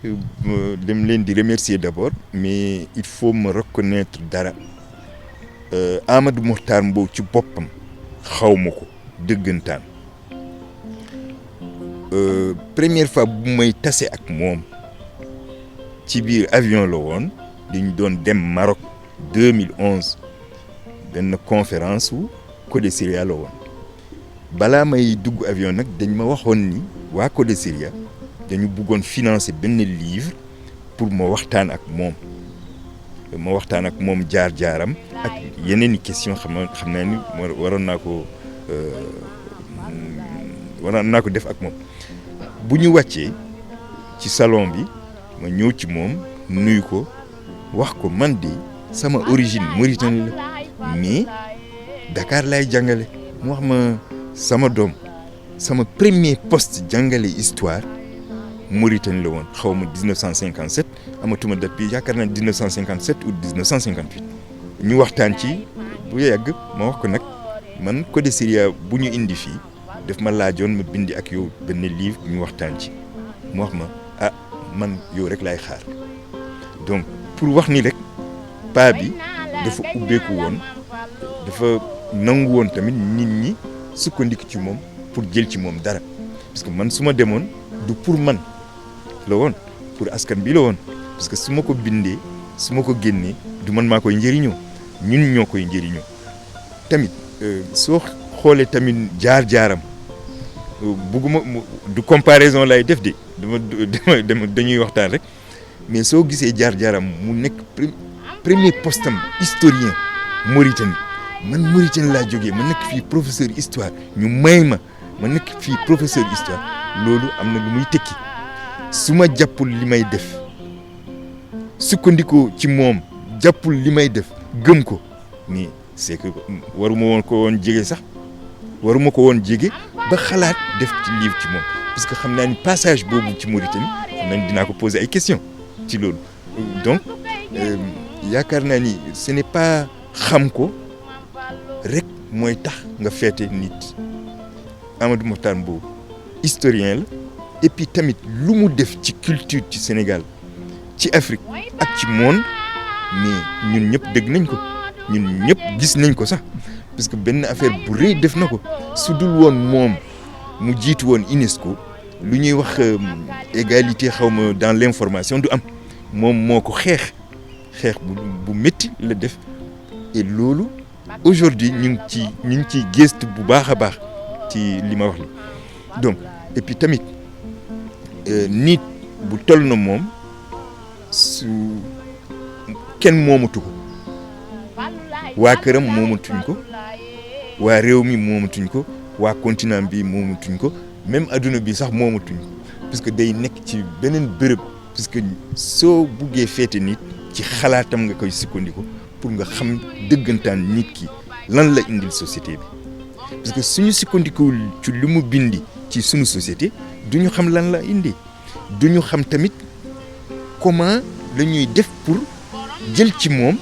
dem leen di remercier d'abord mais il faut me reconnaître dara Amadou Mokhtar Mbow ci boppam xaw ma ko dëggantaan première fois bu may tase ak moom ci biir avion la woon dañ doon dem Maroc 2011 benn conférence wu Codesiria la woon balaa may dugg avion nag dañ ma waxoon ni waa Codesiria dañu bëggoon financer benn livre pour ma waxtaan ak moom jaar-jaaram ak yeneen i question xam naa ni waroon naa ko def ak moom bu ñu wàccee ci salon bi ma ñëw ci moom nuyu ko wax ko man de sama origine Mauritanie la mais Dakar laay jàngale mu wax ma sama doom sama premier poste jàngale histoire Mauritanie la woon xaw ma 1957 amatuma date bi yaakaar naa 1957 ou 1958 ñu waxtaan ci bu yàgg ma wax ko nag man Codesiria bu ñu indi fii daf ma laajoon ma bindi ak yow benn livre ñu waxtaan ci mu wax ma man yow rek laay xaar donc pour wax ni rek paa bi dafa ubbeeku woon dafa nangu woon tamit nit ñi sukkandiku ci moom pour jël ci moom dara parce que man su ma demoon du pour man la woon pour askan bi la woon parce que su ma ko bindee su ma ko génnee du man maa koy njëriñoo ñun ñoo koy njëriñoo tamit soo xoolee tamit jaar-jaaram bugguma du comparaison lay def de dañuy waxtaan rek mais soo gisee jaar-jaaram mu nekk premier postam historien Mauritanie man Mauritanie laa jógee ma nekk fii professeur histoire ñu may ma nekk fii professeur histoire loolu am na lu muy tekki su ma jàppul li may def sukkandikoo ci moom jàppul li may def gëm ko mais c'est que waruma ko woon jege ba xalaat def ci livre ci moom parce que xam naa ni passage boobu ci Mauritanie xam naa ni dinaa ko poser ay questions ci loolu donc yaakaar naa ni ce n'est pas xam ko rek mooy tax nga feete nit Amadou Mokhtar Mbow historien la et puis tamit lu mu def ci culture ci Sénégal ci Afrique ak ci monde mais ñun ñëpp dégg nañ ko ñun ñëpp gis nañ ko sax parce que benn affaire bu rëy def na ko su dul woon moom mu jiitu woon UNESCO lu ñuy wax égalité xaw ma dans l'information du am moom moo ko xeex bu métti la def et loolu aujourd'hui ñu ngi ciy gëstu bu baax a baax ci li ma wax li donc et puis tamit nit bu toll na moom su kenn moomatu ko waa këram moomatuñ ko waa réew mi moomatuñ ko waa continent bi moomatuñ ko même adduna bi sax moomatuñ ko parce que day nekk ci beneen bërëb parce que soo buggee feete nit ci xalaatam nga koy sukkandiku pour nga xam dëggantaan nit ki lan la indil société bi parce que suñu sukkandikuwul ci lu mu bindi ci suñu société duñu xam lan la indi duñu xam tamit comment la ñuy def pour jël ci moom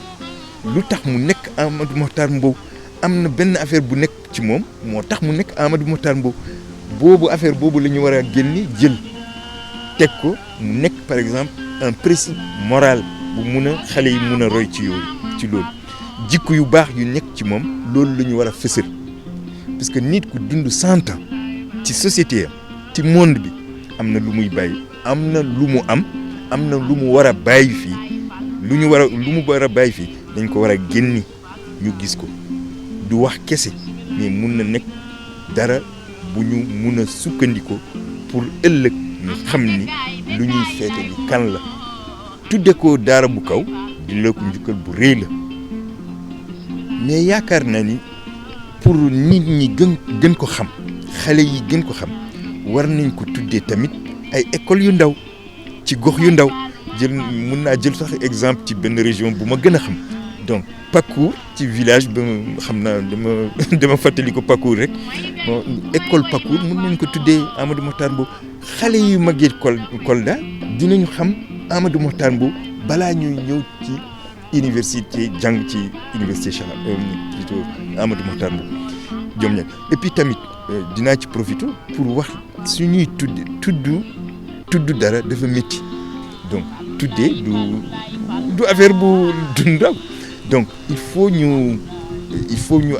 lu tax mu nekk Amadou Mokhtar Mbow am na benn affaire bu nekk ci moom moo tax mu nekk Amadou Mokhtar Mbow boobu affaire boobu la ñu war a génne jël teg ko mu nekk par exemple un principe moral bu mun a xale yi mun a roy ci yooyu ci loolu jikko yu baax yu nekk ci moom loolu la ñu war a fësal parce que nit ku dund 100 ans ci société am ci monde bi am na lu muy bàyyi am na lu mu am na lu mu war a bàyyi fii lu mu war a bàyyi fii dañ ko war a génni ñu gis ko du wax kese mais mun na nekk dara bu ñu mun a sukkandiko pour ëllëg ñu xam ni lu ñuy feete ni kan la tudde ko daara bu kaw di la ko njukkal bu rëy la mais yaakaar naa ni pour nit ñi gën ko xam xale yi gën ko xam war nañ ko tuddee tamit ay écoles yu ndaw ci gox yu ndaw mun naa jël sax exemple ci benn région bu ma gën a xam donc Pakour ci village ba xam naa dama fàttali ko Pakour rek bon école Pakour mun nañ ko tuddee Amadou Mokhtar Mbow xale yu màggee Kolda dinañu xam Amadou Mokhtar Mbow balaa ñuy ñëw ci université jàng ci université plutôt Amadou Mokhtar Mbow Diomniack et puis tamit dinaa ci profité pour wax suñuy tudd dara dafa métti donc tuddee du affaire bu du ndaw donc il faut ñu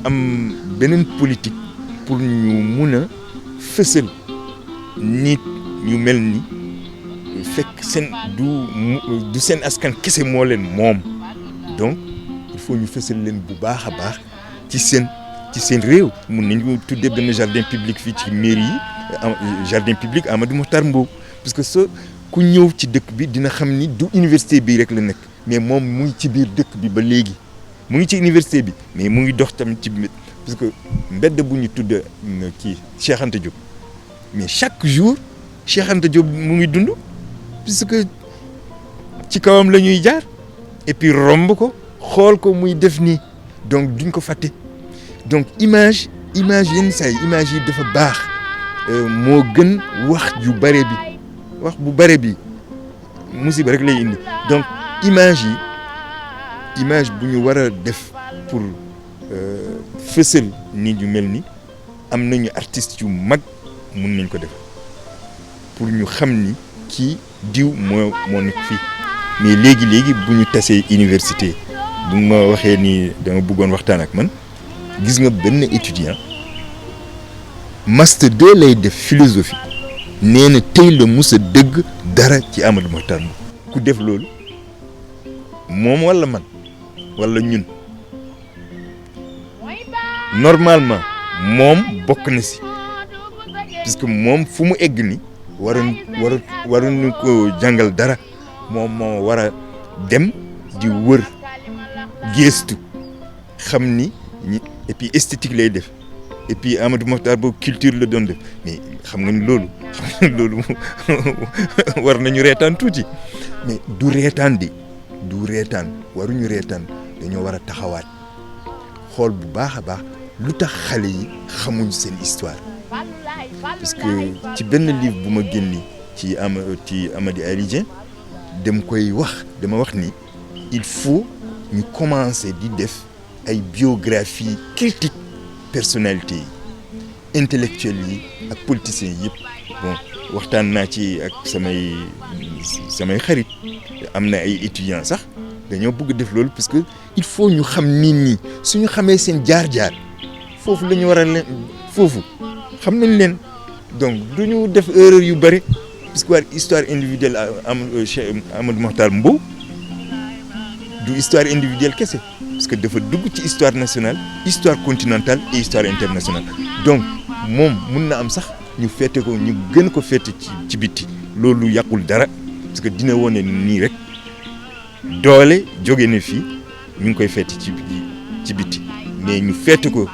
am beneen politique pour ñu mun a fësal nit ñu mel ni fekk seen du seen askan kese moo leen moom donc il faut ñu fësal leen bu baax a baax ci seen réew. mun nañu tuddee benn jardin public fii ci mairie yi jardin public Amadou Mokhtar Mbow parce que ku ñëw ci dëkk bi dina xam ni du université bi rek la nekk mais moom mu ngi ci biir dëkk bi ba léegi mu ngi ci université bi mais mu ngi dox tamit ci parce que mbedd bu ñu tudd kii Cheikh Anta Diop mais chaque jour Cheikh Anta Diop mu ngi dund parce que ci kawam la ñuy jaar et puis romb ko xool ko muy def nii donc duñ ko fàtte donc image yenn saa yi image yi dafa baax moo gën wax ju bare bi wax bu bare bi musiba rek lay indi donc image bu ñu war a def pour fësal nit yu mel ni am nañu artistes yu mag mun nañ ko def pour ñu xam ni kii diw moo nekk fii mais léegi bu ñu tasee université bu ma waxee ni dama bëggoon waxtaan ak man gis nga benn étudiant master 2 lay def philosophie nee na tey la mus a dëgg dara ci Amadou Mokhtar Mbow ku def loolu moom walla man walla ñun normalement moom bokk na si parce que moom fu mu egg ni waruñu ko jàngal dara moom moo war a dem di wër gëstu xam ni et puis esthétique lay def et puis Amadou Mokhtar Mbow culture la doon def mais xam nga ni loolu war nañu reetaan tuuti mais du reetaan waruñu reetaan dañoo war a taxawaat xool bu baax a baax lu tax xale yi xamuñ seen histoire parce que ci benn livre bu ma génni ci Amady Ali Dieng dama wax ni il faut ñu commencer di def ay biographie critique personnalité yi intellectuels yi ak politiciens yi yëpp bon waxtaan naa ci ak samay xarit am na ay étudiants sax dañoo bëgg def loolu parce que il faut ñu xam nit ñi suñu xamee seen jaar-jaar foofu la ñu war a leen foofu xam nañ leen donc duñu def erreur yu bëri parce que histoire individuelle Amadou Mokhtar Mbow du histoire individuelle kese parce que dafa dugg ci histoire nationale histoire continentale et histoire internationale donc moom mun na am sax ñu féete ko ñu gën ko féete ci bitti loolu yàqul dara parce que dina wone nii rek doole jóge na fii ñu ngi koy féete ci bitti mais ñu féete ko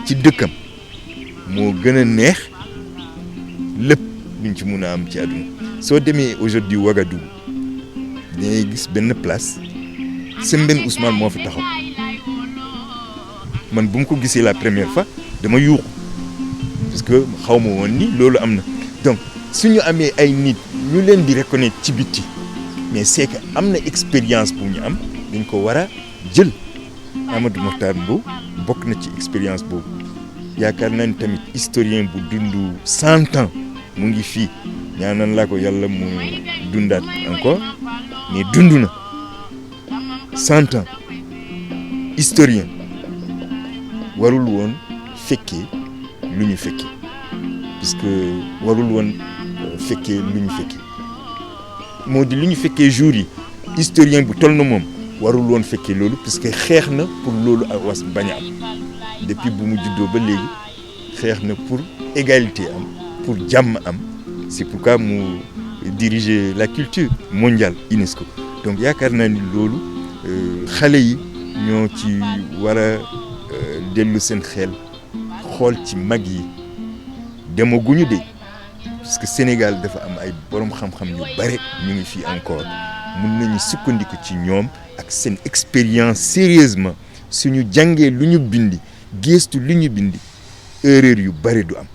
ci dëkkam moo gën a neex lépp luñ ci mun a am ci àdduna soo demee aujourd'hui Ouagadougou dangay gis benn place Sembène Ousmane moo fi taxaw man bu mu ko gisee la première fois dama yuuxu parce que xaw ma woon ni loolu am na donc suñu amee ay nit ñu leen di reconnaître ci bitti mais c'est que am na expérience bu ñu am dañ ko war a jël Amadou Mokhtar Mbow bokk na ci expérience boobu yaakaar naa ni tamit historien bu dund 100 ans mu ngi fii ñaanal laa ko yàlla mu dundaat encore mais dund na 100 ans historien warul woon fekkee lu ñu fekkee parce que warul woon fekkee lu ñu fekkee moo di lu ñu fekkee jour yi historien bu toll na moom warul woon fekkee loolu parce que xeex na pour loolu was bañ a am depuis bu mu juddoo ba léegi xeex na pour égalité am pour jàmm am c'est pourquoi mu diriger la culture mondiale UNESCO donc yaakaar naa ni loolu xale yi ñoo ci war a dellu seen xel xool ci mag yi demaguñu de parce que Sénégal dafa am ay borom xam-xam yu bare ñu ngi fii encore mun nañu sukkandiku ci ñoom ak seen expérience sérieusement suñu jàngee lu ñu bindi gëstu lu ñu bindi erreur yu bare du am